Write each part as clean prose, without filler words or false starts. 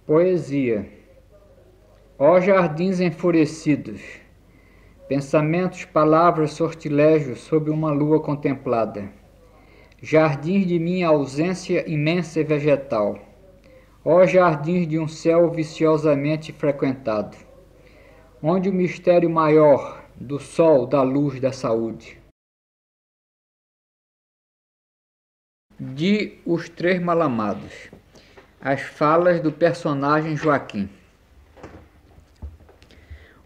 Poesia. Ó jardins enfurecidos, pensamentos, palavras, sortilégios sob uma lua contemplada. Jardins de minha ausência imensa e vegetal. Ó jardins de um céu viciosamente frequentado, onde o mistério maior do sol, da luz, da saúde. De Os Três Malamados. As falas do personagem Joaquim.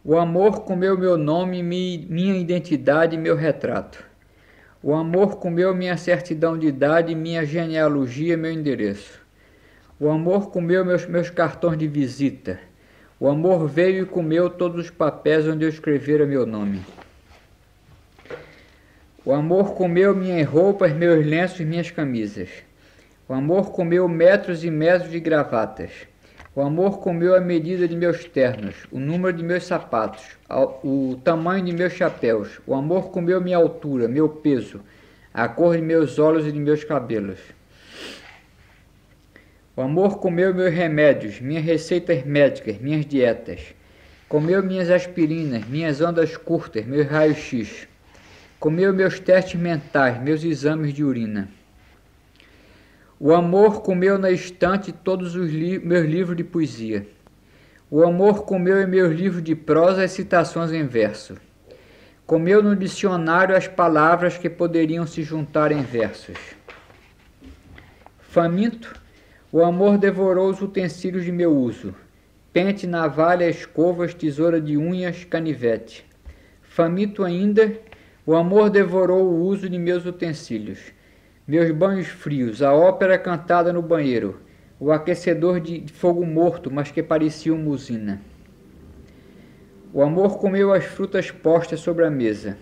O amor comeu meu nome, minha identidade e meu retrato. O amor comeu minha certidão de idade, minha genealogia, meu endereço. O amor comeu meus cartões de visita. O amor veio e comeu todos os papéis onde eu escrevera meu nome. O amor comeu minhas roupas, meus lenços, minhas camisas. O amor comeu metros e metros de gravatas. O amor comeu a medida de meus ternos, o número de meus sapatos, o tamanho de meus chapéus. O amor comeu minha altura, meu peso, a cor de meus olhos e de meus cabelos. O amor comeu meus remédios, minhas receitas médicas, minhas dietas. Comeu minhas aspirinas, minhas ondas curtas, meus raios-x. Comeu meus testes mentais, meus exames de urina. O amor comeu na estante todos os meus livros de poesia. O amor comeu em meus livros de prosa as citações em verso. Comeu no dicionário as palavras que poderiam se juntar em versos. Faminto, o amor devorou os utensílios de meu uso. Pente, navalha, escovas, tesoura de unhas, canivete. Faminto ainda, o amor devorou o uso de meus utensílios. Meus banhos frios, a ópera cantada no banheiro, o aquecedor de fogo morto, mas que parecia uma usina. O amor comeu as frutas postas sobre a mesa,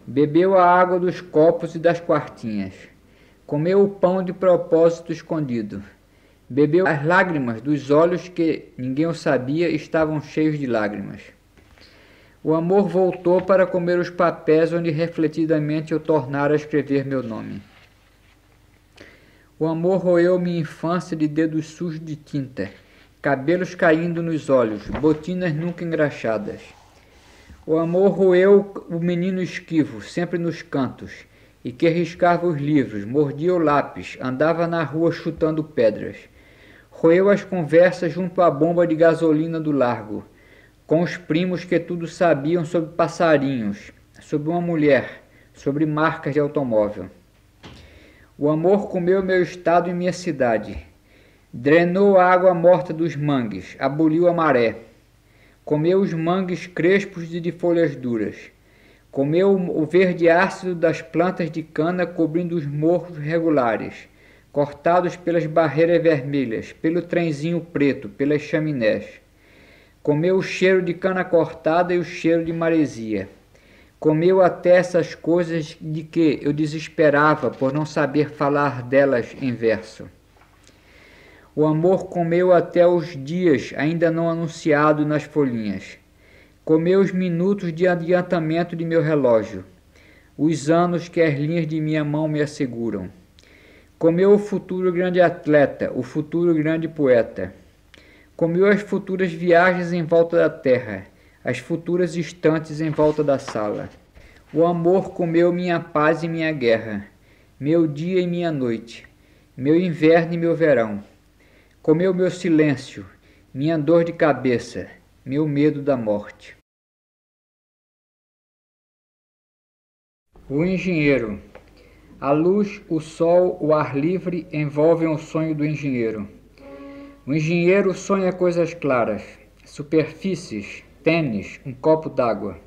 bebeu a água dos copos e das quartinhas, comeu o pão de propósito escondido, bebeu as lágrimas dos olhos que, ninguém o sabia, estavam cheios de lágrimas. O amor voltou para comer os papéis onde refletidamente eu tornara a escrever meu nome. O amor roeu minha infância de dedos sujos de tinta, cabelos caindo nos olhos, botinas nunca engraxadas. O amor roeu o menino esquivo, sempre nos cantos, e que riscava os livros, mordia o lápis, andava na rua chutando pedras. Roeu as conversas junto à bomba de gasolina do largo, com os primos que tudo sabiam sobre passarinhos, sobre uma mulher, sobre marcas de automóvel. O amor comeu meu estado e minha cidade. Drenou a água morta dos mangues, aboliu a maré. Comeu os mangues crespos e de folhas duras. Comeu o verde ácido das plantas de cana cobrindo os morros regulares, cortados pelas barreiras vermelhas, pelo trenzinho preto, pelas chaminés. Comeu o cheiro de cana cortada e o cheiro de maresia. Comeu até essas coisas de que eu desesperava por não saber falar delas em verso. O amor comeu até os dias ainda não anunciados nas folhinhas. Comeu os minutos de adiantamento de meu relógio, os anos que as linhas de minha mão me asseguram. Comeu o futuro grande atleta, o futuro grande poeta. Comeu as futuras viagens em volta da terra, as futuras estantes em volta da sala. O amor comeu minha paz e minha guerra, meu dia e minha noite, meu inverno e meu verão. Comeu meu silêncio, minha dor de cabeça, meu medo da morte. O engenheiro. A luz, o sol, o ar livre envolvem o sonho do engenheiro. O engenheiro sonha coisas claras, superfícies, tênis, um copo d'água.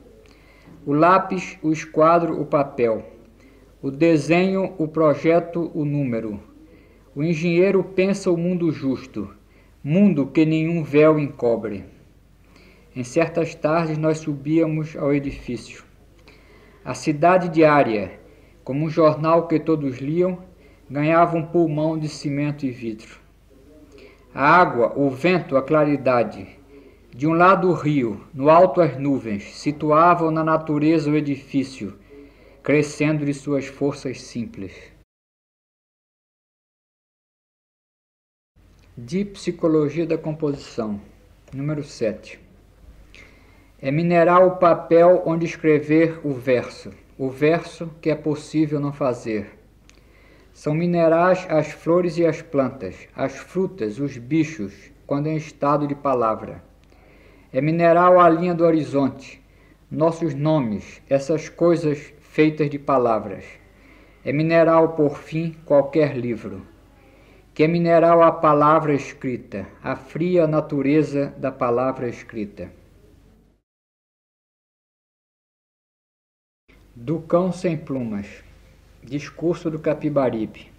O lápis, o esquadro, o papel. O desenho, o projeto, o número. O engenheiro pensa o mundo justo, mundo que nenhum véu encobre. Em certas tardes nós subíamos ao edifício. A cidade diária, como um jornal que todos liam, ganhava um pulmão de cimento e vidro. A água, o vento, a claridade. De um lado o rio, no alto as nuvens, situavam na natureza o edifício, crescendo de suas forças simples. de Psicologia da Composição, número 7. É mineral o papel onde escrever o verso que é possível não fazer. São minerais as flores e as plantas, as frutas, os bichos, quando em estado de palavra. É mineral a linha do horizonte, nossos nomes, essas coisas feitas de palavras. É mineral, por fim, qualquer livro. Que é mineral a palavra escrita, a fria natureza da palavra escrita. Do cão sem plumas. Discurso do Capibaribe.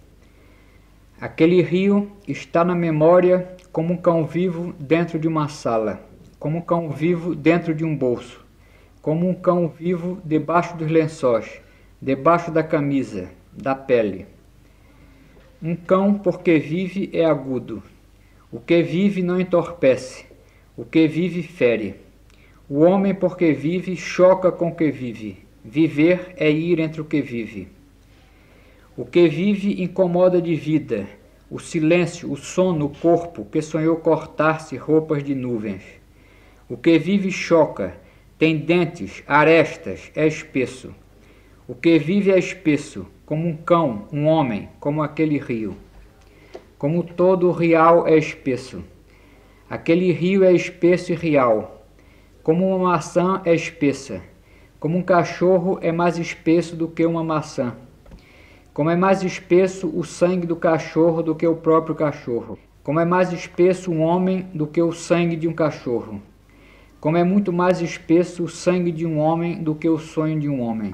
Aquele rio está na memória como um cão vivo dentro de uma sala, como um cão vivo dentro de um bolso, como um cão vivo debaixo dos lençóis, debaixo da camisa, da pele. Um cão, porque vive, é agudo. O que vive não entorpece, o que vive fere. O homem, porque vive, choca com o que vive. Viver é ir entre o que vive. O que vive incomoda de vida, o silêncio, o sono, o corpo que sonhou cortar-se roupas de nuvens. O que vive choca, tem dentes, arestas, é espesso. O que vive é espesso, como um cão, um homem, como aquele rio. Como todo o real é espesso. Aquele rio é espesso e real. Como uma maçã é espessa. Como um cachorro é mais espesso do que uma maçã. Como é mais espesso o sangue do cachorro do que o próprio cachorro. Como é mais espesso um homem do que o sangue de um cachorro. Como é muito mais espesso o sangue de um homem do que o sonho de um homem.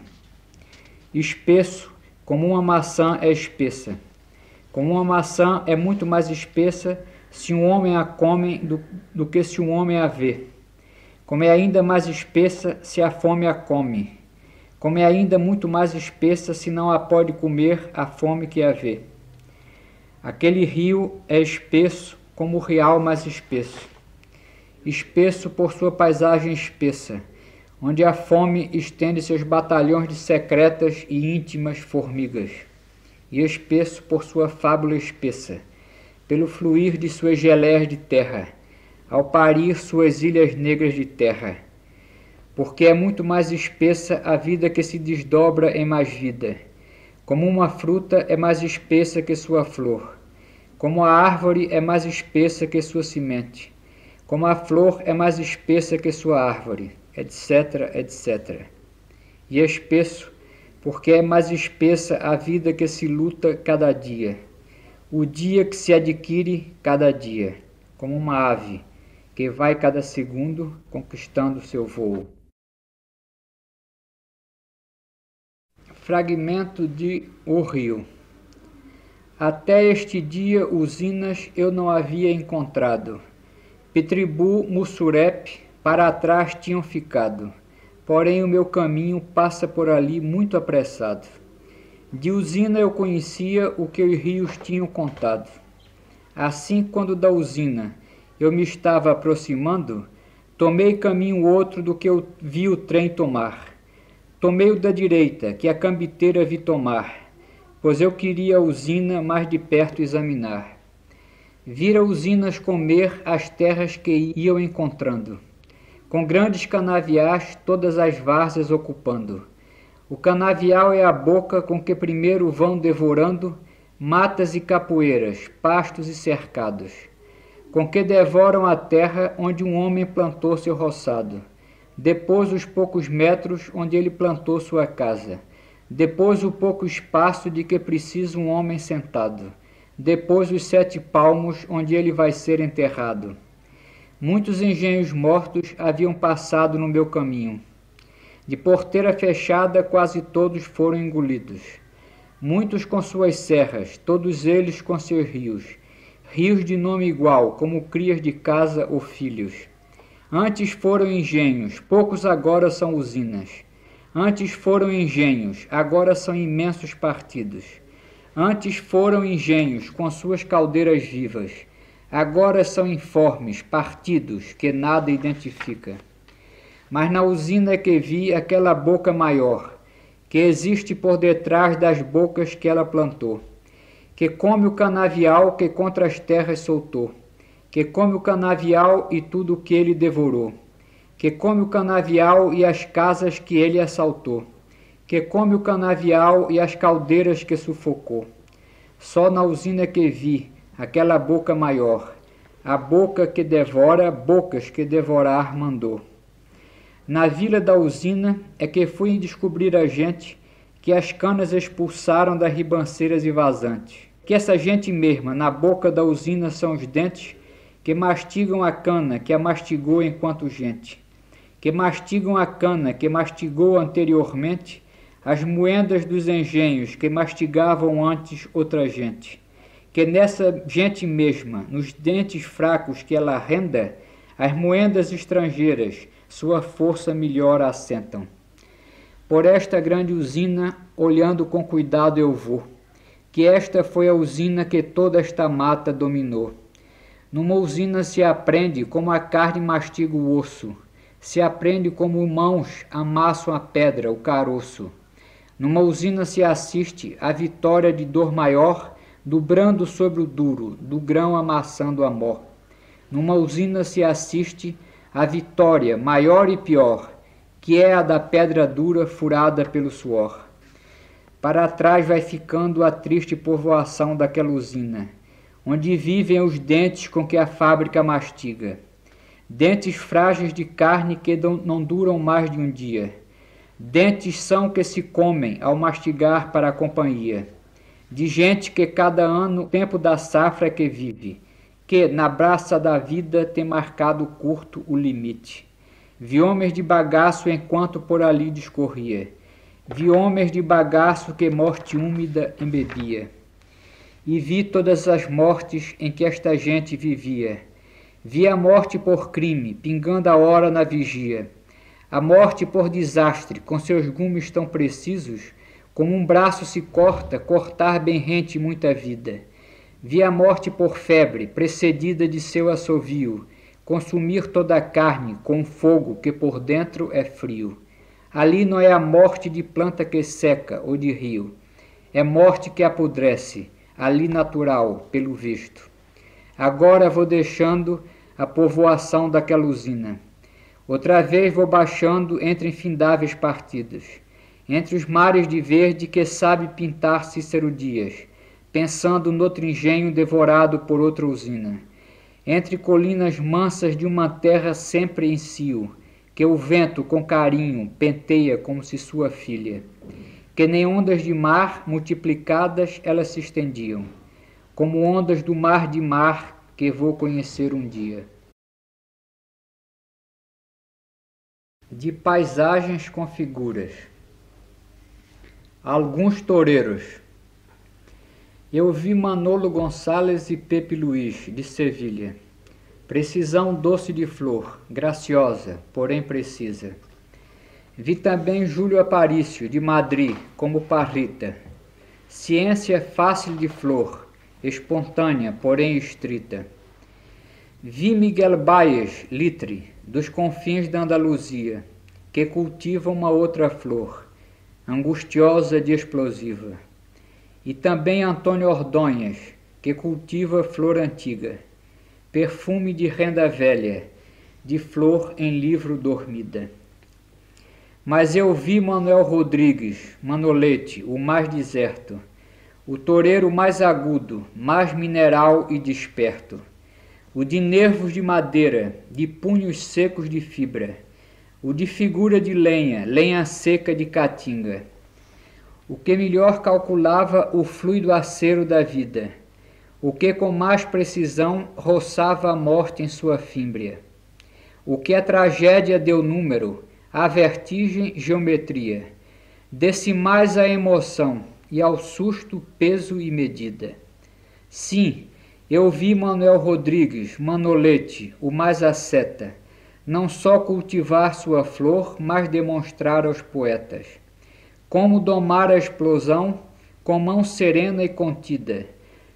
Espesso, como uma maçã é espessa. Como uma maçã é muito mais espessa se um homem a come do que se um homem a vê. Como é ainda mais espessa se a fome a come. Como é ainda muito mais espessa se não a pode comer a fome que a vê. Aquele rio é espesso como o real mais espesso. Espesso por sua paisagem espessa, onde a fome estende seus batalhões de secretas e íntimas formigas. E espesso por sua fábula espessa, pelo fluir de suas geleias de terra, ao parir suas ilhas negras de terra. Porque é muito mais espessa a vida que se desdobra em mais vida. Como uma fruta é mais espessa que sua flor. Como a árvore é mais espessa que sua semente. Como a flor é mais espessa que sua árvore, etc, etc. E espesso, porque é mais espessa a vida que se luta cada dia. O dia que se adquire cada dia, como uma ave, que vai cada segundo conquistando seu voo. Fragmento de O Rio. Até este dia usinas eu não havia encontrado. Pitribu, Mussurepe, para trás tinham ficado. Porém o meu caminho passa por ali muito apressado. De usina eu conhecia o que os rios tinham contado. Assim, quando da usina eu me estava aproximando, tomei caminho outro do que eu vi o trem tomar. Tomei o da direita, que a cambiteira vi tomar, pois eu queria a usina mais de perto examinar. Vira usinas comer as terras que iam encontrando, com grandes canaviais todas as várzeas ocupando. O canavial é a boca com que primeiro vão devorando matas e capoeiras, pastos e cercados, com que devoram a terra onde um homem plantou seu roçado. Depois os poucos metros onde ele plantou sua casa. Depois o pouco espaço de que precisa um homem sentado. Depois os 7 palmos onde ele vai ser enterrado. Muitos engenhos mortos haviam passado no meu caminho. De porteira fechada quase todos foram engolidos. Muitos com suas serras, todos eles com seus rios. Rios de nome igual, como crias de casa ou filhos. Antes foram engenhos, poucos agora são usinas. Antes foram engenhos, agora são imensos partidos. Antes foram engenhos com suas caldeiras vivas. Agora são informes, partidos, que nada identifica. Mas na usina é que vi aquela boca maior, que existe por detrás das bocas que ela plantou, que come o canavial que contra as terras soltou. que come o canavial e tudo o que ele devorou, que come o canavial e as casas que ele assaltou, que come o canavial e as caldeiras que sufocou. Só na usina que vi aquela boca maior, a boca que devora bocas que devorar mandou. Na vila da usina é que fui descobrir a gente que as canas expulsaram das ribanceiras e vazantes. Que essa gente mesma, na boca da usina, são os dentes que mastigam a cana que a mastigou enquanto gente. Que mastigam a cana que mastigou anteriormente as moendas dos engenhos que mastigavam antes outra gente. Que nessa gente mesma, nos dentes fracos que ela renda, as moendas estrangeiras sua força melhor assentam. Por esta grande usina, olhando com cuidado eu vou, que esta foi a usina que toda esta mata dominou. Numa usina se aprende como a carne mastiga o osso, se aprende como mãos amassam a pedra, o caroço. Numa usina se assiste à vitória de dor maior, do brando sobre o duro, do grão amassando a mó. Numa usina se assiste à vitória maior e pior, que é a da pedra dura furada pelo suor. Para trás vai ficando a triste povoação daquela usina, onde vivem os dentes com que a fábrica mastiga. Dentes frágeis de carne que não duram mais de um dia. Dentes são que se comem ao mastigar para a companhia. De gente que cada ano, tempo da safra é que vive, que na braça da vida tem marcado curto o limite. Vi homens de bagaço enquanto por ali discorria. Vi homens de bagaço que morte úmida embebia. E vi todas as mortes em que esta gente vivia. Vi a morte por crime, pingando a hora na vigia. A morte por desastre, com seus gumes tão precisos, como um braço se corta, cortar bem rente muita vida. Vi a morte por febre, precedida de seu assovio, consumir toda a carne com um fogo que por dentro é frio. Ali não é a morte de planta que seca ou de rio, é morte que apodrece, ali natural, pelo visto. Agora vou deixando a povoação daquela usina. Outra vez vou baixando entre infindáveis partidas, entre os mares de verde que sabe pintar Cícero Dias, pensando noutro engenho devorado por outra usina, entre colinas mansas de uma terra sempre em cio, que o vento com carinho penteia como se sua filha, que nem ondas de mar multiplicadas elas se estendiam, como ondas do mar de mar que vou conhecer um dia. De paisagens com figuras. Alguns toureiros. Eu vi Manolo Gonçalves e Pepe Luís, de Sevilha. Precisão doce de flor, graciosa, porém precisa. Vi também Júlio Aparício, de Madrid, como Parrita. Ciência fácil de flor, espontânea, porém estrita. Vi Miguel Baez, Litre, dos confins da Andaluzia, que cultiva uma outra flor, angustiosa de explosiva. E também Antônio Ordonhas, que cultiva flor antiga, perfume de renda velha, de flor em livro dormida. Mas eu vi Manuel Rodrigues, Manolete, o mais deserto, o toureiro mais agudo, mais mineral e desperto, o de nervos de madeira, de punhos secos de fibra, o de figura de lenha, lenha seca de caatinga, o que melhor calculava o fluido acero da vida, o que com mais precisão roçava a morte em sua fímbria, o que a tragédia deu número, a vertigem geometria, decimais a emoção e ao susto peso e medida. Sim, eu vi Manuel Rodrigues, Manolete, o mais asceta, não só cultivar sua flor, mas demonstrar aos poetas como domar a explosão com mão serena e contida,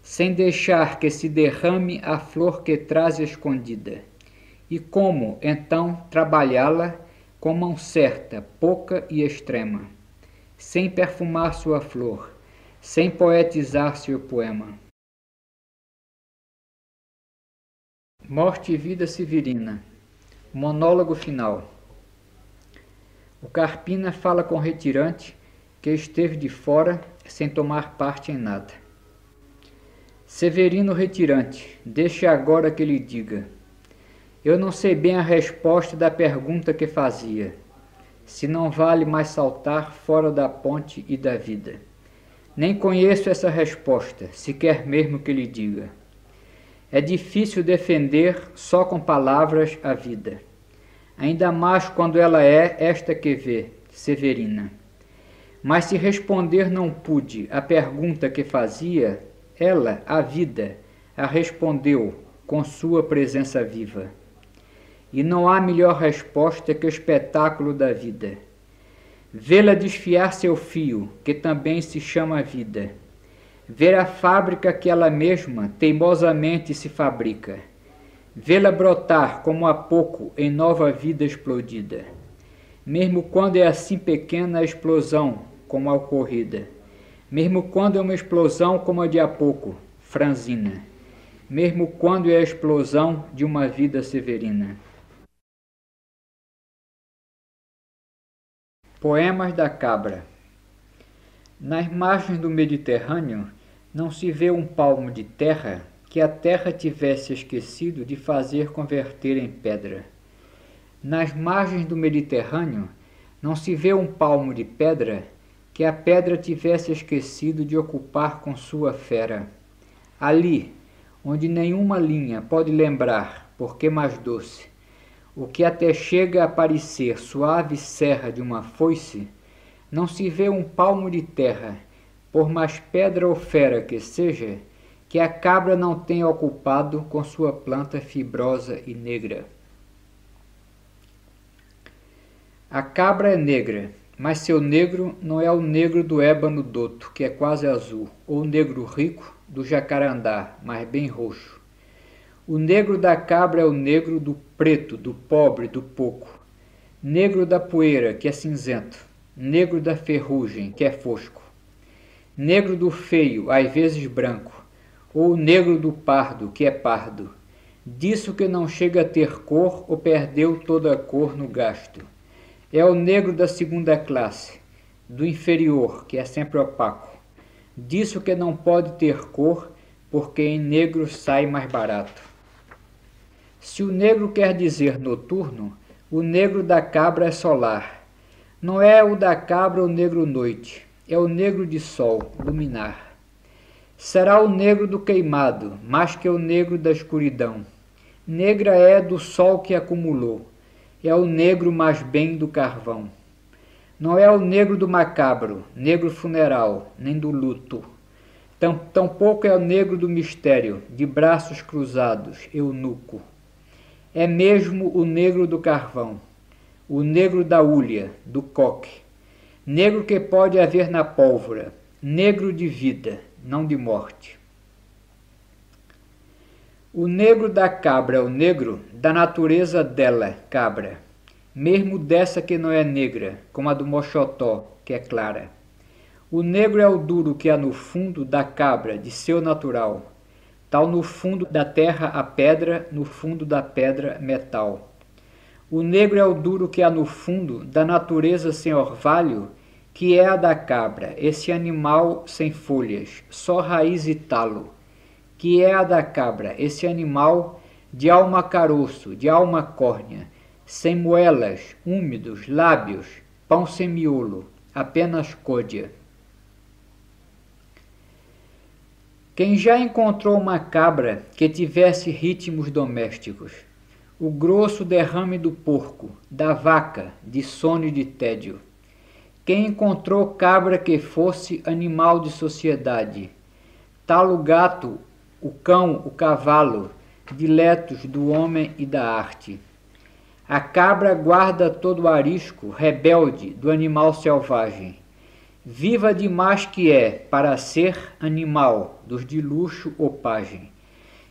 sem deixar que se derrame a flor que traz escondida, e como, então, trabalhá-la com mão certa, pouca e extrema, sem perfumar sua flor, sem poetizar seu poema. Morte e vida severina. Monólogo final. O Carpina fala com o retirante, que esteve de fora, sem tomar parte em nada. Severino retirante, deixe agora que lhe diga. Eu não sei bem a resposta da pergunta que fazia, se não vale mais saltar fora da ponte e da vida. Nem conheço essa resposta, se quer mesmo que lhe diga. É difícil defender só com palavras a vida, ainda mais quando ela é esta que vê, Severina. Mas se responder não pude a pergunta que fazia, ela, a vida, a respondeu com sua presença viva. E não há melhor resposta que o espetáculo da vida. Vê-la desfiar seu fio, que também se chama vida. Ver a fábrica que ela mesma teimosamente se fabrica. Vê-la brotar como há pouco em nova vida explodida. Mesmo quando é assim pequena a explosão, como a ocorrida. Mesmo quando é uma explosão como a de há pouco, franzina. Mesmo quando é a explosão de uma vida severina. Poemas da cabra. Nas margens do Mediterrâneo não se vê um palmo de terra que a terra tivesse esquecido de fazer converter em pedra. Nas margens do Mediterrâneo não se vê um palmo de pedra que a pedra tivesse esquecido de ocupar com sua fera. Ali, onde nenhuma linha pode lembrar, porque mais doce, o que até chega a parecer suave serra de uma foice, não se vê um palmo de terra, por mais pedra ou fera que seja, que a cabra não tenha ocupado com sua planta fibrosa e negra. A cabra é negra, mas seu negro não é o negro do ébano doto, que é quase azul, ou o negro rico do jacarandá, mas bem roxo. O negro da cabra é o negro do preto, do pobre, do pouco. Negro da poeira, que é cinzento. Negro da ferrugem, que é fosco. Negro do feio, às vezes branco. Ou negro do pardo, que é pardo. Disso que não chega a ter cor ou perdeu toda a cor no gasto. É o negro da segunda classe, do inferior, que é sempre opaco. Disso que não pode ter cor, porque em negro sai mais barato. Se o negro quer dizer noturno, o negro da cabra é solar. Não é o da cabra o negro noite, é o negro de sol, luminar. Será o negro do queimado, mais que o negro da escuridão. Negra é do sol que acumulou, é o negro mais bem do carvão. Não é o negro do macabro, negro funeral, nem do luto. Tampouco é o negro do mistério, de braços cruzados, eunuco. É mesmo o negro do carvão, o negro da hulha, do coque. Negro que pode haver na pólvora, negro de vida, não de morte. O negro da cabra é o negro da natureza dela, cabra, mesmo dessa que não é negra, como a do mochotó, que é clara. O negro é o duro que há no fundo da cabra, de seu natural, tal no fundo da terra a pedra, no fundo da pedra metal. O negro é o duro que há no fundo da natureza sem orvalho, que é a da cabra, esse animal sem folhas, só raiz e talo, que é a da cabra, esse animal de alma caroço, de alma córnea, sem moelas, úmidos, lábios, pão sem miolo, apenas côdea. Quem já encontrou uma cabra que tivesse ritmos domésticos, o grosso derrame do porco, da vaca, de sono e de tédio. Quem encontrou cabra que fosse animal de sociedade, tal o gato, o cão, o cavalo, diletos do homem e da arte. A cabra guarda todo o arisco rebelde do animal selvagem. Viva demais que é para ser animal dos de luxo ou pajem.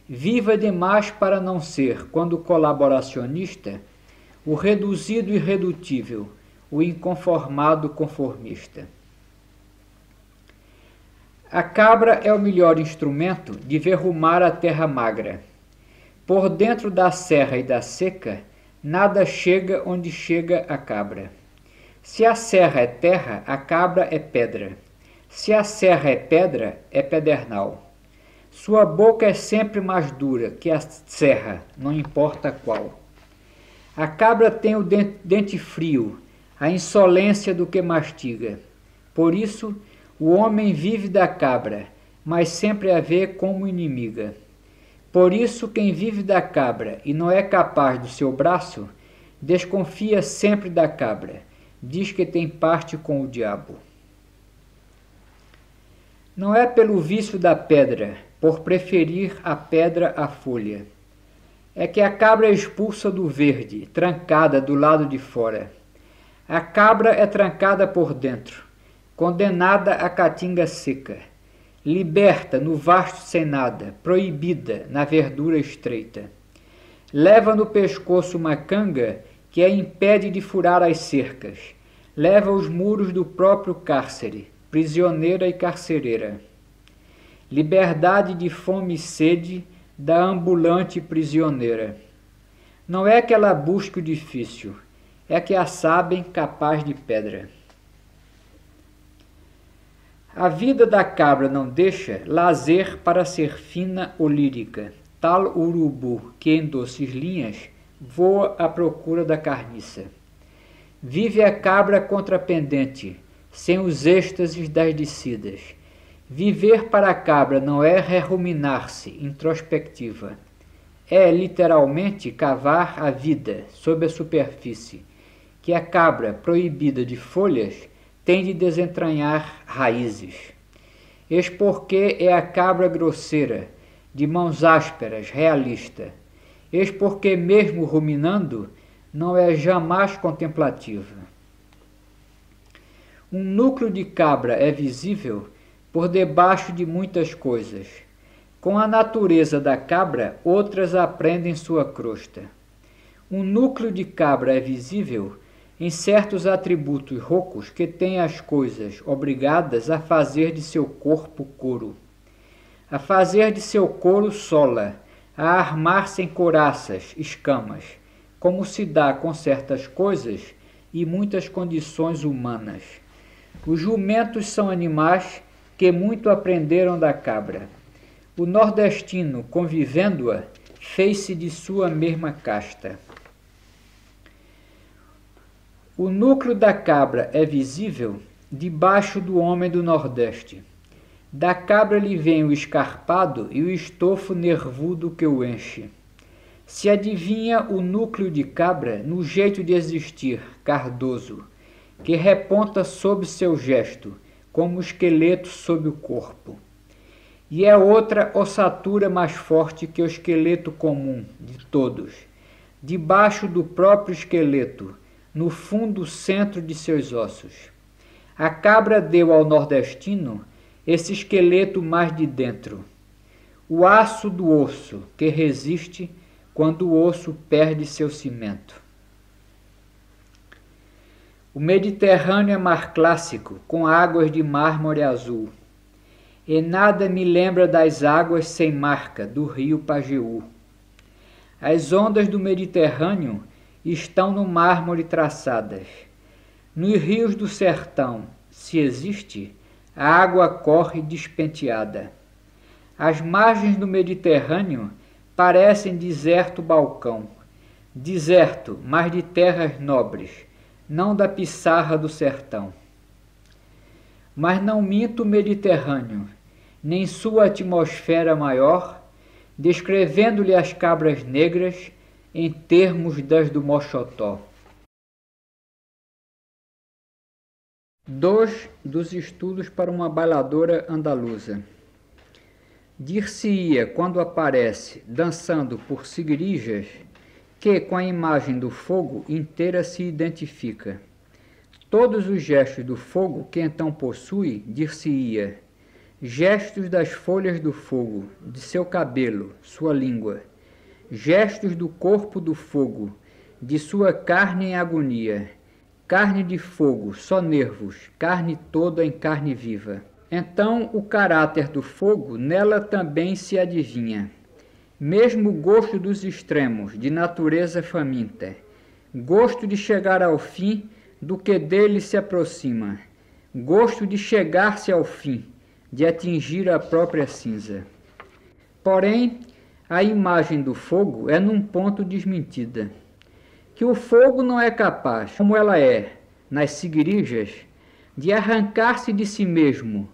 Viva demais para não ser, quando colaboracionista, o reduzido irredutível, o inconformado conformista. A cabra é o melhor instrumento de verrumar a terra magra. Por dentro da serra e da seca, nada chega onde chega a cabra. Se a serra é terra, a cabra é pedra. Se a serra é pedra, é pedernal. Sua boca é sempre mais dura que a serra, não importa qual. A cabra tem o dente frio, a insolência do que mastiga. Por isso, o homem vive da cabra, mas sempre a vê como inimiga. Por isso, quem vive da cabra e não é capaz do seu braço, desconfia sempre da cabra, diz que tem parte com o diabo. Não é pelo vício da pedra, por preferir a pedra à folha. É que a cabra é expulsa do verde, trancada do lado de fora. A cabra é trancada por dentro, condenada à caatinga seca, liberta no vasto sem nada, proibida na verdura estreita. Leva no pescoço uma canga que a impede de furar as cercas, leva os muros do próprio cárcere, prisioneira e carcereira. Liberdade de fome e sede da ambulante prisioneira. Não é que ela busque o difícil, é que a sabem capaz de pedra. A vida da cabra não deixa lazer para ser fina ou lírica, tal urubu que em doces linhas voa à procura da carniça. Vive a cabra contrapendente, sem os êxtases das descidas. Viver para a cabra não é reruminar-se, introspectiva. É literalmente cavar a vida sob a superfície, que a cabra, proibida de folhas, tem de desentranhar raízes. Eis porque é a cabra grosseira, de mãos ásperas, realista. Eis porque, mesmo ruminando, não é jamais contemplativa. Um núcleo de cabra é visível por debaixo de muitas coisas. Com a natureza da cabra, outras aprendem sua crosta. Um núcleo de cabra é visível em certos atributos roucos que têm as coisas obrigadas a fazer de seu corpo couro. A fazer de seu couro sola, a armar-se em couraças, escamas, como se dá com certas coisas e muitas condições humanas. Os jumentos são animais que muito aprenderam da cabra. O nordestino, convivendo-a, fez-se de sua mesma casta. O núcleo da cabra é visível debaixo do homem do Nordeste. Da cabra lhe vem o escarpado e o estofo nervudo que o enche. Se adivinha o núcleo de cabra no jeito de existir, cardoso, que reponta sob seu gesto, como o esqueleto sob o corpo. E é outra ossatura mais forte que o esqueleto comum de todos, debaixo do próprio esqueleto, no fundo centro de seus ossos. A cabra deu ao nordestino esse esqueleto mais de dentro, o aço do osso que resiste quando o osso perde seu cimento. O Mediterrâneo é mar clássico, com águas de mármore azul, e nada me lembra das águas sem marca do rio Pajeú. As ondas do Mediterrâneo estão no mármore traçadas. Nos rios do sertão, se existe, a água corre despenteada. As margens do Mediterrâneo parecem deserto balcão, deserto, mas de terras nobres, não da pissarra do sertão. Mas não minto o Mediterrâneo, nem sua atmosfera maior, descrevendo-lhe as cabras negras em termos das do Mochotó. 2 dos estudos para uma bailadora andaluza. Dir-se-ia, quando aparece, dançando por sigrijas, que com a imagem do fogo inteira se identifica. Todos os gestos do fogo que então possui, dir-se-ia, gestos das folhas do fogo, de seu cabelo, sua língua, gestos do corpo do fogo, de sua carne em agonia, carne de fogo, só nervos, carne toda em carne viva. Então o caráter do fogo nela também se adivinha. mesmo o gosto dos extremos, de natureza faminta, gosto de chegar ao fim do que dele se aproxima, gosto de chegar-se ao fim, de atingir a própria cinza. Porém, a imagem do fogo é num ponto desmentida, que o fogo não é capaz, como ela é, nas sigrijas, de arrancar-se de si mesmo,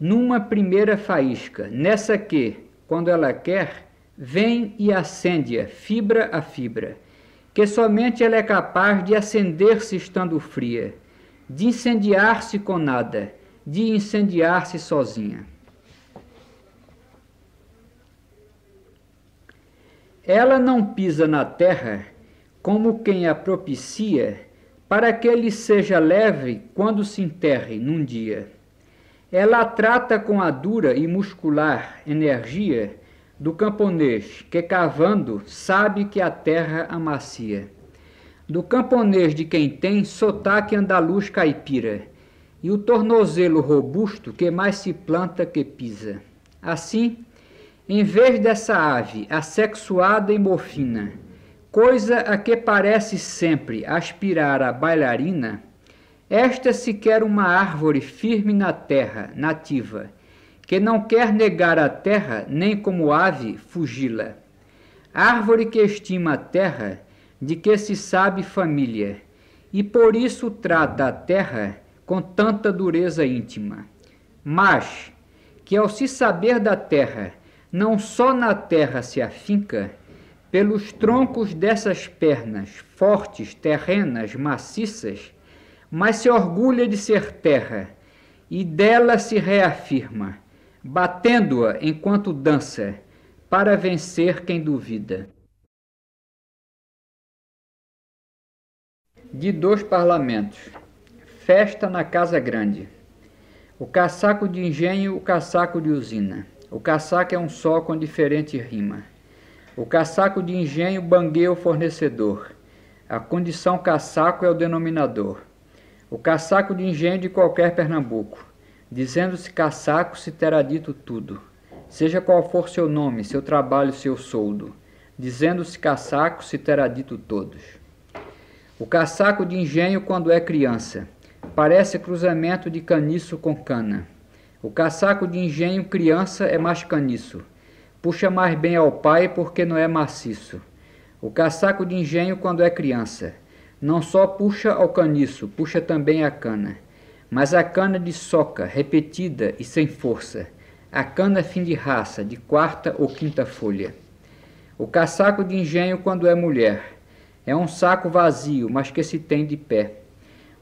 numa primeira faísca, nessa que, quando ela quer, vem e acende-a, fibra a fibra, que somente ela é capaz de acender-se estando fria, de incendiar-se com nada, de incendiar-se sozinha. Ela não pisa na terra como quem a propicia para que ele seja leve quando se enterre num dia. Ela a trata com a dura e muscular energia do camponês que, cavando, sabe que a terra amacia. Do camponês de quem tem sotaque andaluz caipira, e o tornozelo robusto que mais se planta que pisa. Assim, em vez dessa ave assexuada e morfina, coisa a que parece sempre aspirar a bailarina, esta se quer uma árvore firme na terra, nativa, que não quer negar a terra, nem como ave fugi-la. Árvore que estima a terra, de que se sabe família, e por isso trata a terra com tanta dureza íntima. Mas, que ao se saber da terra, não só na terra se afinca, pelos troncos dessas pernas, fortes, terrenas, maciças, mas se orgulha de ser terra, e dela se reafirma, batendo-a enquanto dança, para vencer quem duvida. De 2 parlamentos. Festa na Casa Grande. O casaco de engenho, o casaco de usina. O casaco é um só com diferente rima. O casaco de engenho bangueia o fornecedor. A condição casaco é o denominador. O casaco de engenho de qualquer Pernambuco. Dizendo-se casaco se terá dito tudo. Seja qual for seu nome, seu trabalho, seu soldo. Dizendo-se casaco se terá dito todos. O casaco de engenho quando é criança. Parece cruzamento de caniço com cana. O casaco de engenho criança é mais caniço. Puxa mais bem ao pai porque não é maciço. O casaco de engenho quando é criança. Não só puxa ao caniço, puxa também a cana. Mas a cana de soca, repetida e sem força. A cana fim de raça, de 4ª ou 5ª folha. O casaco de engenho quando é mulher. É um saco vazio, mas que se tem de pé.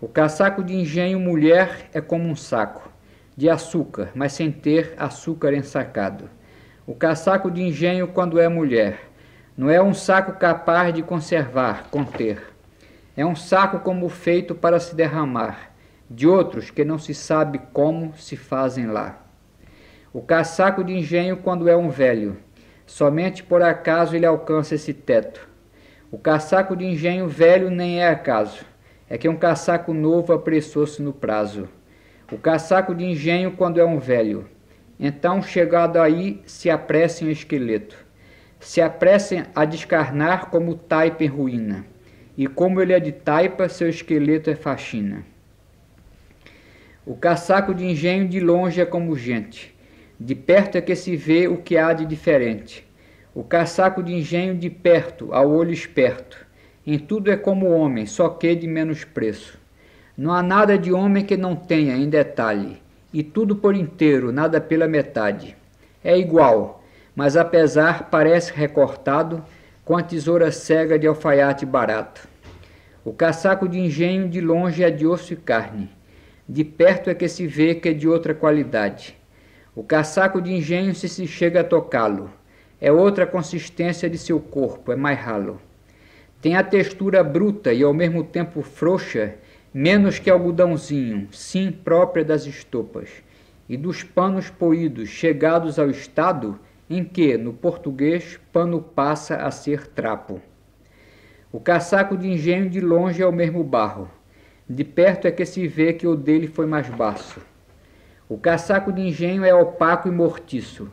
O casaco de engenho mulher é como um saco, de açúcar, mas sem ter açúcar ensacado. O casaco de engenho quando é mulher. Não é um saco capaz de conservar, conter. É um saco como feito para se derramar, de outros que não se sabe como se fazem lá. O casaco de engenho quando é um velho. Somente por acaso ele alcança esse teto. O casaco de engenho velho nem é acaso, é que um casaco novo apressou-se no prazo. O casaco de engenho quando é um velho. Então, chegado aí, se apressem o esqueleto. Se apressem a descarnar como taipa em ruína. E como ele é de taipa, seu esqueleto é faxina. O casaco de engenho de longe é como gente. De perto é que se vê o que há de diferente. O casaco de engenho de perto, ao olho esperto. Em tudo é como homem, só que de menos preço. Não há nada de homem que não tenha em detalhe, e tudo por inteiro, nada pela metade. É igual, mas apesar parece recortado com a tesoura cega de alfaiate barato. O casaco de engenho de longe é de osso e carne. De perto é que se vê que é de outra qualidade. O casaco de engenho, se chega a tocá-lo, é outra consistência de seu corpo, é mais ralo. Tem a textura bruta e ao mesmo tempo frouxa, menos que algodãozinho, sim própria das estopas, e dos panos poídos, chegados ao estado em que, no português, pano passa a ser trapo. O casaco de engenho de longe é o mesmo barro, de perto é que se vê que o dele foi mais baço. O casaco de engenho é opaco e mortiço,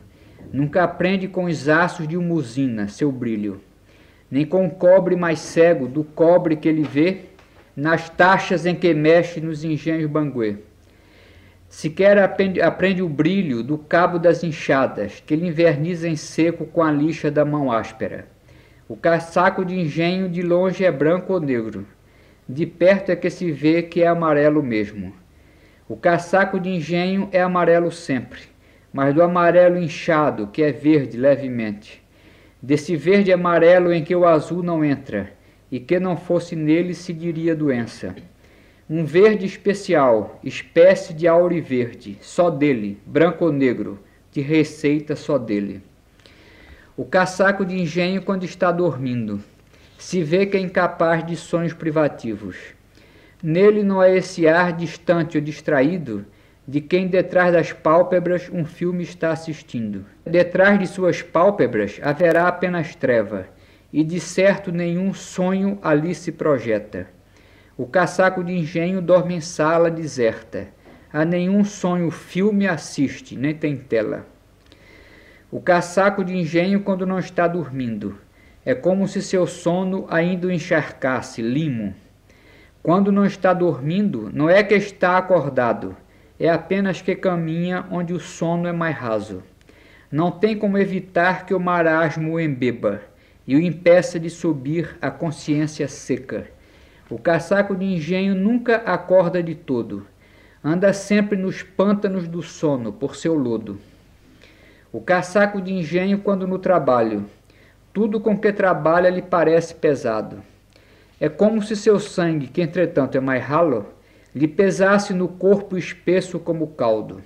Nunca aprende com os aços de uma usina seu brilho, nem com o cobre mais cego do cobre que ele vê nas taxas em que mexe nos engenhos banguê. Sequer aprende o brilho do cabo das enxadas, que ele inverniza em seco com a lixa da mão áspera. O casaco de engenho de longe é branco ou negro, de perto é que se vê que é amarelo mesmo. O casaco de engenho é amarelo sempre, mas do amarelo inchado, que é verde levemente. Desse verde amarelo em que o azul não entra, e que não fosse nele se diria doença. Um verde especial, espécie de auriverde, só dele, branco ou negro, de receita só dele. O casaco de engenho quando está dormindo, se vê que é incapaz de sonhos privativos. Nele não é esse ar distante ou distraído de quem detrás das pálpebras um filme está assistindo. Detrás de suas pálpebras haverá apenas treva, e de certo nenhum sonho ali se projeta. O casaco de engenho dorme em sala deserta. A nenhum sonho filme assiste, nem tem tela. O casaco de engenho quando não está dormindo. É como se seu sono ainda o encharcasse, limo. Quando não está dormindo, não é que está acordado, é apenas que caminha onde o sono é mais raso. Não tem como evitar que o marasmo o embeba e o impeça de subir a consciência seca. O casaco de engenho nunca acorda de todo. Anda sempre nos pântanos do sono, por seu lodo. O casaco de engenho quando no trabalho. Tudo com que trabalha lhe parece pesado. É como se seu sangue, que entretanto é mais ralo, lhe pesasse no corpo espesso como caldo.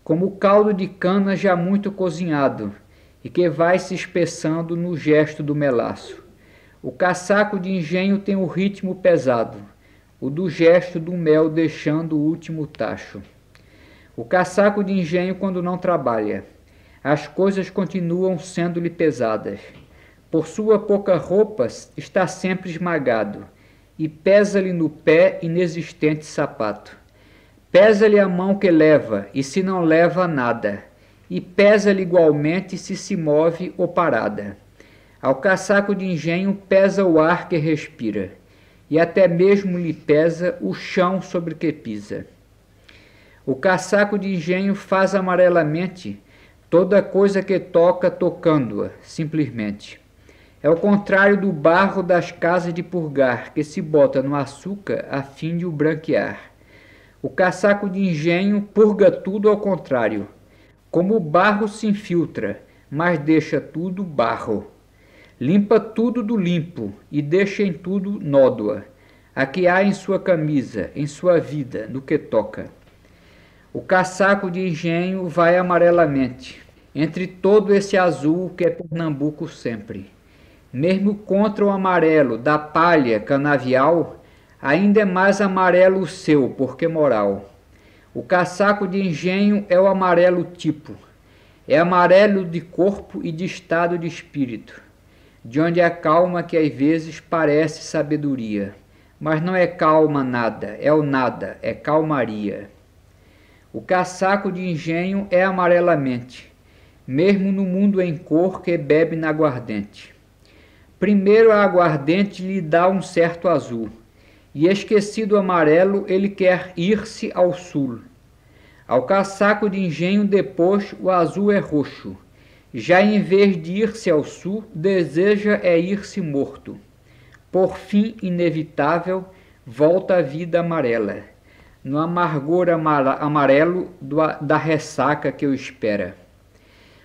Como caldo de cana já muito cozinhado, e que vai se espessando no gesto do melaço. O casaco de engenho tem o ritmo pesado, o do gesto do mel deixando o último tacho. O casaco de engenho quando não trabalha. As coisas continuam sendo-lhe pesadas. Por sua pouca roupa está sempre esmagado, e pesa-lhe no pé inexistente sapato. Pesa-lhe a mão que leva, e se não leva nada, e pesa-lhe igualmente se move ou parada. Ao casaco de engenho pesa o ar que respira, e até mesmo lhe pesa o chão sobre que pisa. O casaco de engenho faz amarelamente toda coisa que toca tocando-a, simplesmente. É o contrário do barro das casas de purgar, que se bota no açúcar a fim de o branquear. O casaco de engenho purga tudo ao contrário. Como o barro se infiltra, mas deixa tudo barro. Limpa tudo do limpo e deixa em tudo nódoa, a que há em sua camisa, em sua vida, no que toca. O casaco de engenho vai amarelamente, entre todo esse azul que é Pernambuco sempre. Mesmo contra o amarelo da palha canavial, ainda é mais amarelo o seu, porque moral. O casaco de engenho é o amarelo tipo, é amarelo de corpo e de estado de espírito, de onde a calma que às vezes parece sabedoria, mas não é calma nada, é o nada, é calmaria. O casaco de engenho é amarelamente, mesmo no mundo em cor que bebe na aguardente. Primeiro a aguardente lhe dá um certo azul, e esquecido o amarelo ele quer ir-se ao sul. Ao casaco de engenho depois o azul é roxo, já em vez de ir-se ao sul, deseja é ir-se morto. Por fim, inevitável, volta a vida amarela, no amargor amarelo da ressaca que o espera.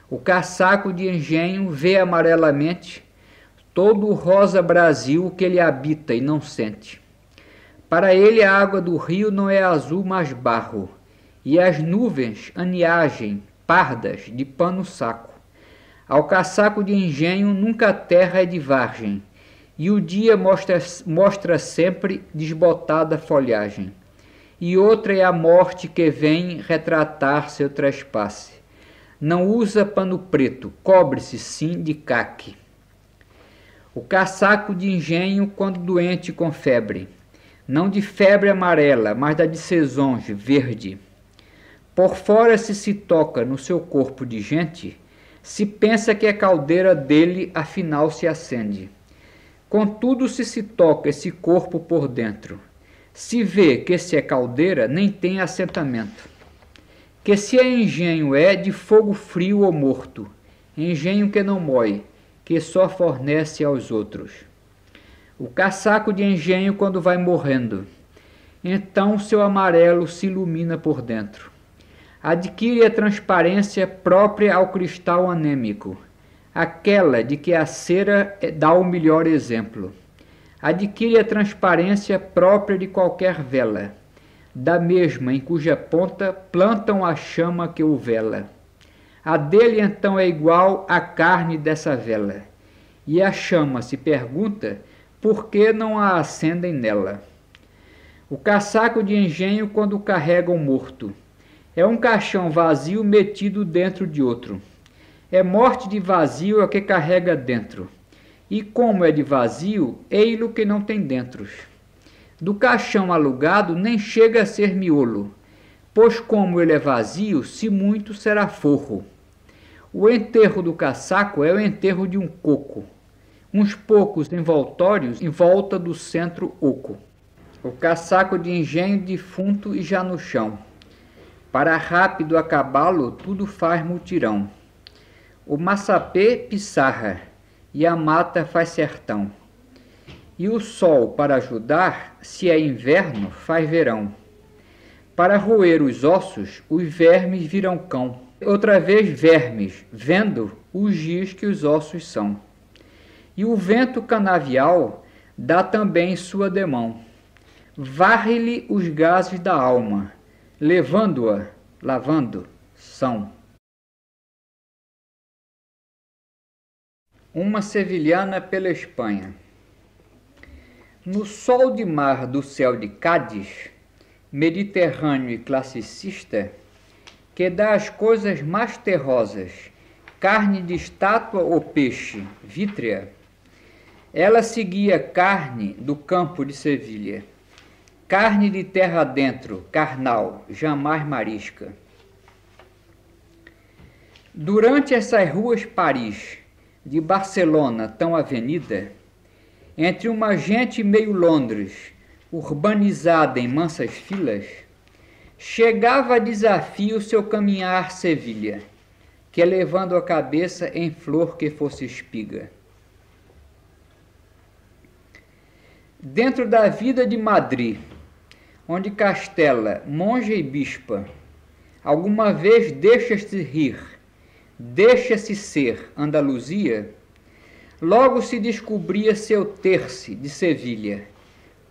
O casaco de engenho vê amarelamente todo o rosa Brasil que ele habita e não sente. Para ele a água do rio não é azul, mas barro, e as nuvens aniagem, pardas, de pano saco. Ao casaco de engenho nunca a terra é de vargem, e o dia mostra sempre desbotada folhagem. E outra é a morte que vem retratar seu trespasse. Não usa pano preto, cobre-se sim de caque. O casaco de engenho quando doente com febre, não de febre amarela, mas da de sezonge, verde. Por fora se toca no seu corpo de gente, se pensa que a caldeira dele afinal se acende. Contudo, se toca esse corpo por dentro, se vê que se é caldeira, nem tem assentamento. Que se é engenho é de fogo frio ou morto, engenho que não mói, que só fornece aos outros. O casaco de engenho quando vai morrendo, então seu amarelo se ilumina por dentro. Adquire a transparência própria ao cristal anêmico, aquela de que a cera dá o melhor exemplo. Adquire a transparência própria de qualquer vela, da mesma em cuja ponta plantam a chama que o vela. A dele então é igual à carne dessa vela, e a chama se pergunta por que não a acendem nela. O casaco de engenho quando carrega um morto é um caixão vazio metido dentro de outro. É morte de vazio a que carrega dentro, e como é de vazio, ei-lo que não tem dentros. Do caixão alugado nem chega a ser miolo, pois como ele é vazio, se muito será forro. O enterro do casaco é o enterro de um coco, uns poucos envoltórios em volta do centro oco. O casaco de engenho defunto e já no chão. Para rápido acabá-lo, tudo faz mutirão. O maçapê pissarra, e a mata faz sertão. E o sol, para ajudar, se é inverno, faz verão. Para roer os ossos, os vermes viram cão. Outra vez vermes, vendo os dias que os ossos são. E o vento canavial dá também sua demão. Varre-lhe os gases da alma, levando-a, lavando, são. Uma sevilhana pela Espanha. No sol de mar do céu de Cádiz, mediterrâneo e classicista, que dá as coisas mais terrosas, carne de estátua ou peixe, vítrea, ela seguia carne do campo de Sevilha, carne de terra dentro, carnal, jamais marisca. Durante essas ruas Paris, de Barcelona tão avenida, entre uma gente meio Londres, urbanizada em mansas filas, chegava a desafio seu caminhar Sevilha, que levando a cabeça em flor que fosse espiga. Dentro da vida de Madrid, onde castela, monja e bispa, alguma vez deixa-se rir, deixa-se ser Andaluzia, logo se descobria seu terce de Sevilha,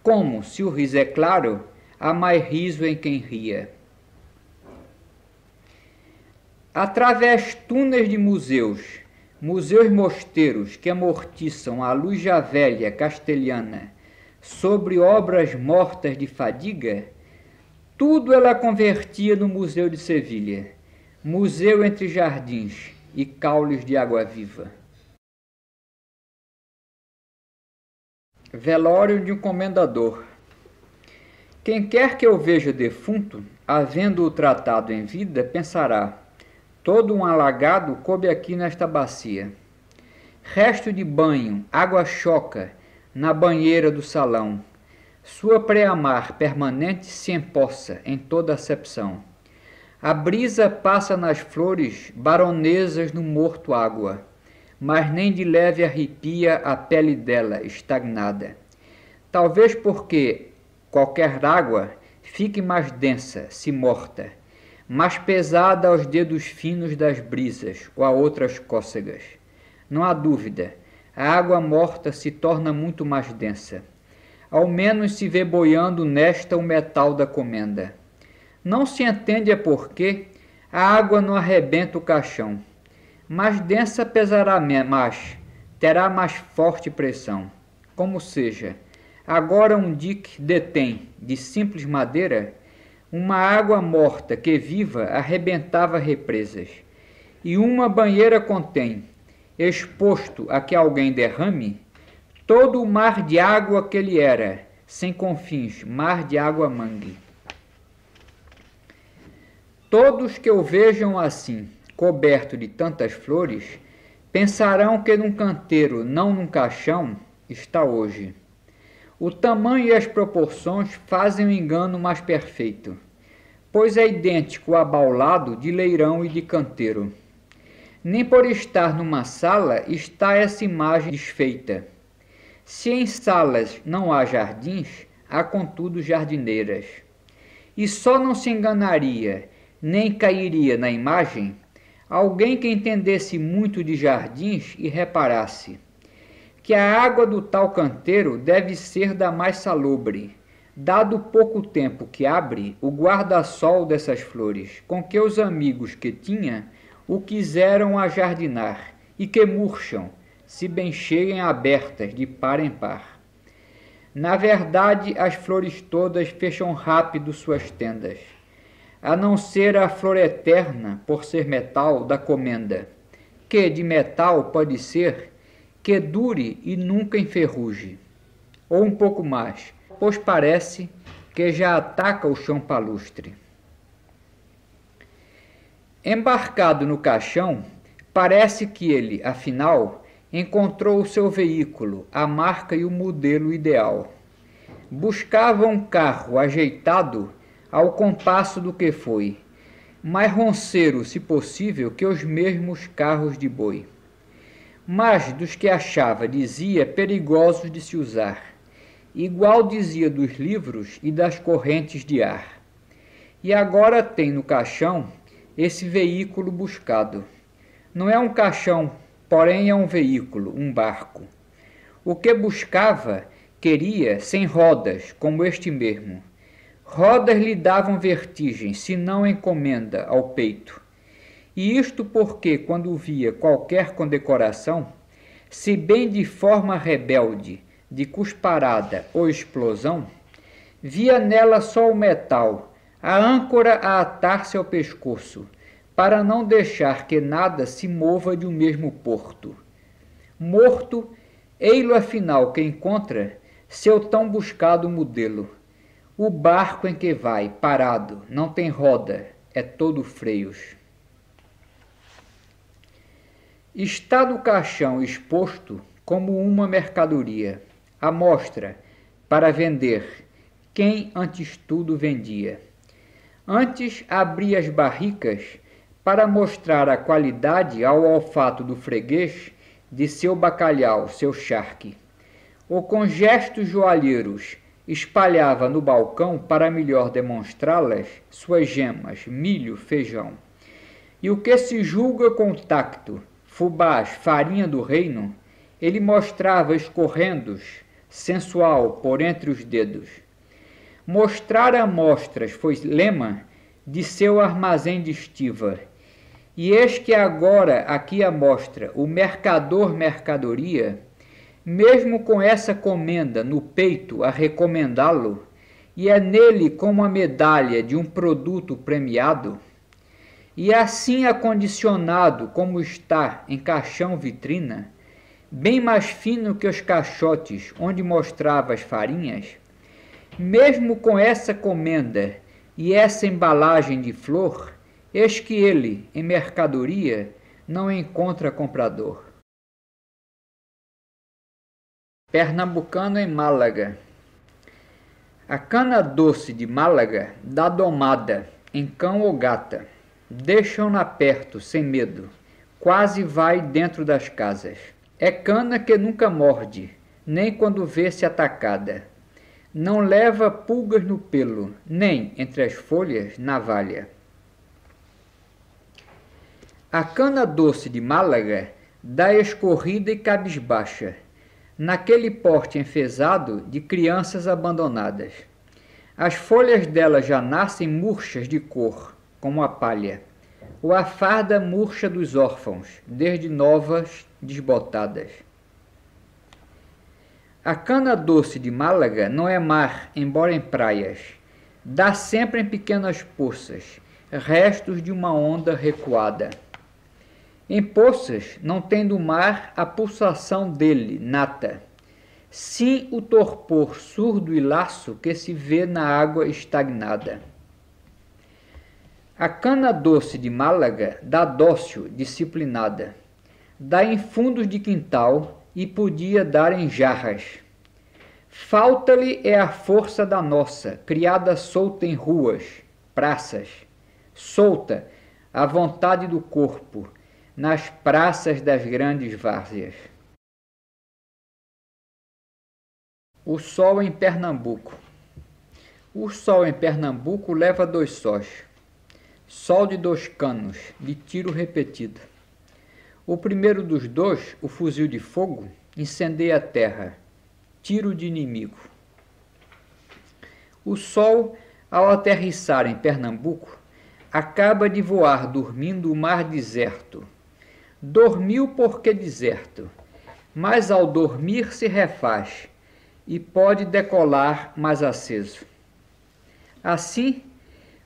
como, se o riso é claro, há mais riso em quem ria. Através túneis de museus, mosteiros que amortiçam a luz já velha castelhana sobre obras mortas de fadiga, tudo ela convertia no Museu de Sevilha, museu entre jardins e caules de água viva. Velório de um comendador. Quem quer que eu veja defunto, havendo-o tratado em vida, pensará: todo um alagado coube aqui nesta bacia. Resto de banho, água choca na banheira do salão. Sua preamar permanente se empoça em toda acepção. A brisa passa nas flores baronesas no morto água, mas nem de leve arrepia a pele dela estagnada. Talvez porque qualquer água fique mais densa, se morta, mais pesada aos dedos finos das brisas ou a outras cócegas. Não há dúvida, a água morta se torna muito mais densa. Ao menos se vê boiando nesta o metal da comenda. Não se entende a porquê a água não arrebenta o caixão. Mais densa pesará mais, terá mais forte pressão. Como seja, agora um dique detém, de simples madeira, uma água morta que viva arrebentava represas, e uma banheira contém, exposto a que alguém derrame, todo o mar de água que ele era, sem confins, mar de água mangue. Todos que o vejam assim, coberto de tantas flores, pensarão que num canteiro, não num caixão, está hoje. O tamanho e as proporções fazem o engano mais perfeito, pois é idêntico ao abaulado de leirão e de canteiro. Nem por estar numa sala está essa imagem desfeita. Se em salas não há jardins, há contudo jardineiras. E só não se enganaria, nem cairia na imagem, alguém que entendesse muito de jardins e reparasse que a água do tal canteiro deve ser da mais salubre, dado o pouco tempo que abre o guarda-sol dessas flores, com que os amigos que tinha o quiseram ajardinar, e que murcham, se bem cheguem abertas de par em par. Na verdade, as flores todas fecham rápido suas tendas, a não ser a flor eterna, por ser metal, da comenda, que de metal pode ser que dure e nunca enferruje, ou um pouco mais, pois parece que já ataca o chão palustre. Embarcado no caixão, parece que ele, afinal, encontrou o seu veículo, a marca e o modelo ideal. Buscava um carro ajeitado ao compasso do que foi, mais ronceiro, se possível, que os mesmos carros de boi. Mas dos que achava, dizia, perigosos de se usar, igual dizia dos livros e das correntes de ar. E agora tem no caixão esse veículo buscado. Não é um caixão, porém é um veículo, um barco. O que buscava, queria sem rodas, como este mesmo. Rodas lhe davam vertigem, se não encomenda ao peito. E isto porque, quando via qualquer condecoração, se bem de forma rebelde, de cusparada ou explosão, via nela só o metal, a âncora a atar-se ao pescoço, para não deixar que nada se mova de um mesmo porto. Morto, ei-lo afinal que encontra seu tão buscado modelo. O barco em que vai, parado, não tem roda, é todo freios. Está no caixão exposto como uma mercadoria, à mostra, para vender, quem antes tudo vendia. Antes abria as barricas para mostrar a qualidade ao olfato do freguês de seu bacalhau, seu charque. Ou com gestos joalheiros espalhava no balcão para melhor demonstrá-las suas gemas, milho, feijão. E o que se julga com tacto, fubás, farinha do reino, ele mostrava escorrendos, sensual, por entre os dedos. Mostrar amostras foi lema de seu armazém de estiva, e eis que agora aqui a mostra o mercador mercadoria, mesmo com essa comenda no peito a recomendá-lo, e é nele como a medalha de um produto premiado, e assim acondicionado como está em caixão vitrina, bem mais fino que os caixotes onde mostrava as farinhas, mesmo com essa comenda e essa embalagem de flor, eis que ele, em mercadoria, não encontra comprador. Pernambucano em Málaga. A cana doce de Málaga dá domada em cão ou gata. Deixam-na perto, sem medo, quase vai dentro das casas. É cana que nunca morde, nem quando vê-se atacada. Não leva pulgas no pelo, nem, entre as folhas, navalha. A cana doce de Málaga dá escorrida e cabisbaixa, naquele porte enfesado de crianças abandonadas. As folhas dela já nascem murchas de cor, como a palha, ou a farda murcha dos órfãos, desde novas desbotadas. A cana doce de Málaga não é mar, embora em praias. Dá sempre em pequenas poças, restos de uma onda recuada. Em poças não tem do mar a pulsação dele, nata. Sim o torpor surdo e laço que se vê na água estagnada. A cana doce de Málaga dá dócil, disciplinada, dá em fundos de quintal e podia dar em jarras. Falta-lhe é a força da nossa, criada solta em ruas, praças, solta, à vontade do corpo, nas praças das grandes várzeas. O sol em Pernambuco. O sol em Pernambuco leva 2 sós. Sol de 2 canos, de tiro repetido. O primeiro dos 2, o fuzil de fogo, incendeia a terra. Tiro de inimigo. O sol, ao aterrissar em Pernambuco, acaba de voar dormindo o mar deserto. Dormiu porque deserto, mas ao dormir se refaz e pode decolar mais aceso. Assim,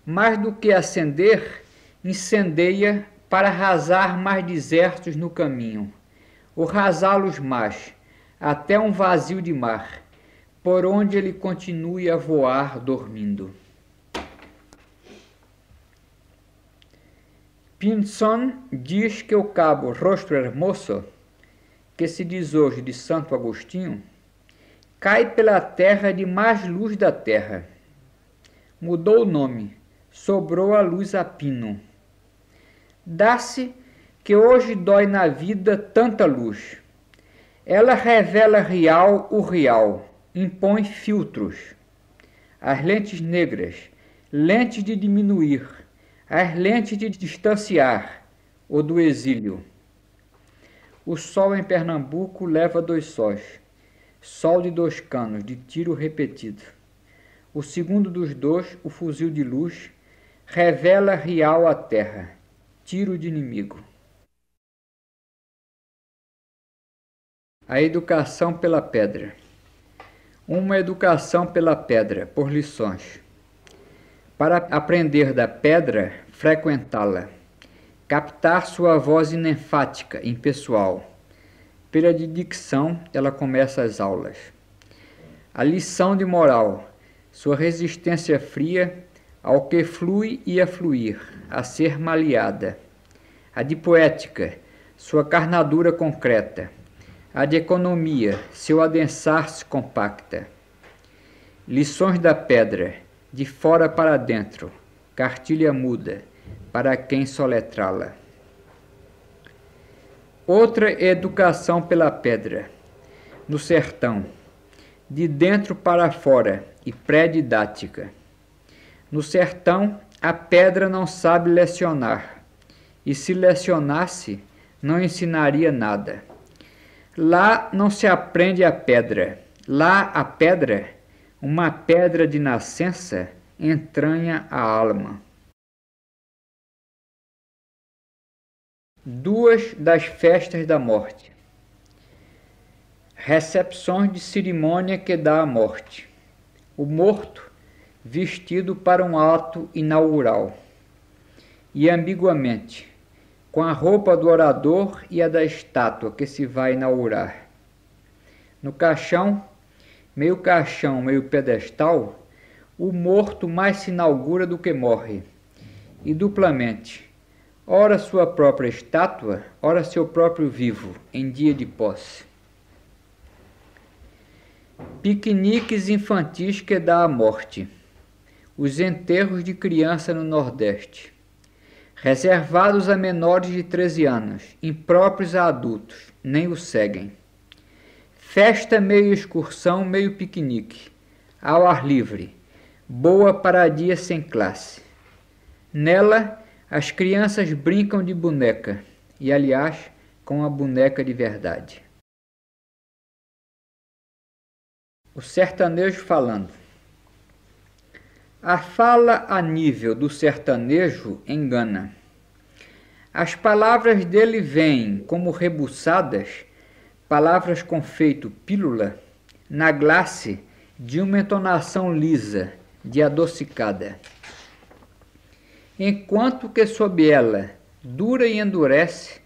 mais do que acender, incendeia para arrasar mais desertos no caminho, ou rasá-los mais, até um vazio de mar, por onde ele continue a voar dormindo. Pinzón diz que o cabo Rostro Hermoso, que se diz hoje de Santo Agostinho, cai pela terra de mais luz da terra. Mudou o nome, sobrou a luz a pino. Dá-se que hoje dói na vida tanta luz. Ela revela real o real, impõe filtros. As lentes negras, lentes de diminuir, as lentes de distanciar, ou do exílio. O sol em Pernambuco leva 2 sóis. Sol de 2 canos, de tiro repetido. O segundo dos 2, o fuzil de luz, revela real a terra, tiro de inimigo. A educação pela pedra. Uma educação pela pedra, por lições. Para aprender da pedra, frequentá-la. Captar sua voz inenfática, impessoal. Pela dicção, ela começa as aulas. A lição de moral. Sua resistência fria ao que flui e a fluir, a ser maleada. A de poética, sua carnadura concreta. A de economia, seu adensar-se compacta. Lições da pedra, de fora para dentro, cartilha muda, para quem soletrá-la. Outra educação pela pedra, no sertão, de dentro para fora e pré-didática. No sertão, a pedra não sabe lecionar, e se lecionasse, não ensinaria nada. Lá não se aprende a pedra. Lá a pedra, uma pedra de nascença, entranha a alma. 2 das festas da morte. Recepções de cerimônia que dá a morte. O morto vestido para um ato inaugural. E ambiguamente, com a roupa do orador e a da estátua que se vai inaugurar. No caixão, meio pedestal, o morto mais se inaugura do que morre, e duplamente, ora sua própria estátua, ora seu próprio vivo, em dia de posse. Piqueniques infantis que dá a morte. Os enterros de criança no Nordeste. Reservados a menores de 13 anos, impróprios a adultos, nem o seguem. Festa meio excursão, meio piquenique, ao ar livre, boa para dia sem classe. Nela, as crianças brincam de boneca, e aliás, com a boneca de verdade. O sertanejo falando. A fala a nível do sertanejo engana. As palavras dele vêm como rebuçadas, palavras com feito pílula, na glace de uma entonação lisa, de adocicada. Enquanto que sob ela dura e endurece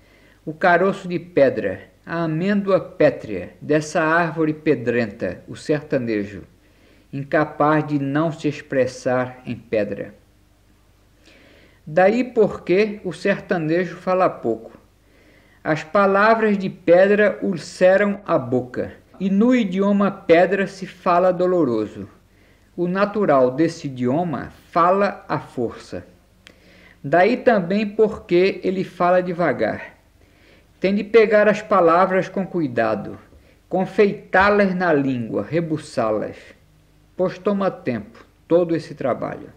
o caroço de pedra, a amêndoa pétrea dessa árvore pedrenta, o sertanejo, incapaz de não se expressar em pedra. Daí porque o sertanejo fala pouco. As palavras de pedra ulceram a boca, e no idioma pedra se fala doloroso. O natural desse idioma fala à força. Daí também porque ele fala devagar. Tem de pegar as palavras com cuidado, confeitá-las na língua, rebuçá-las, pois toma tempo todo esse trabalho.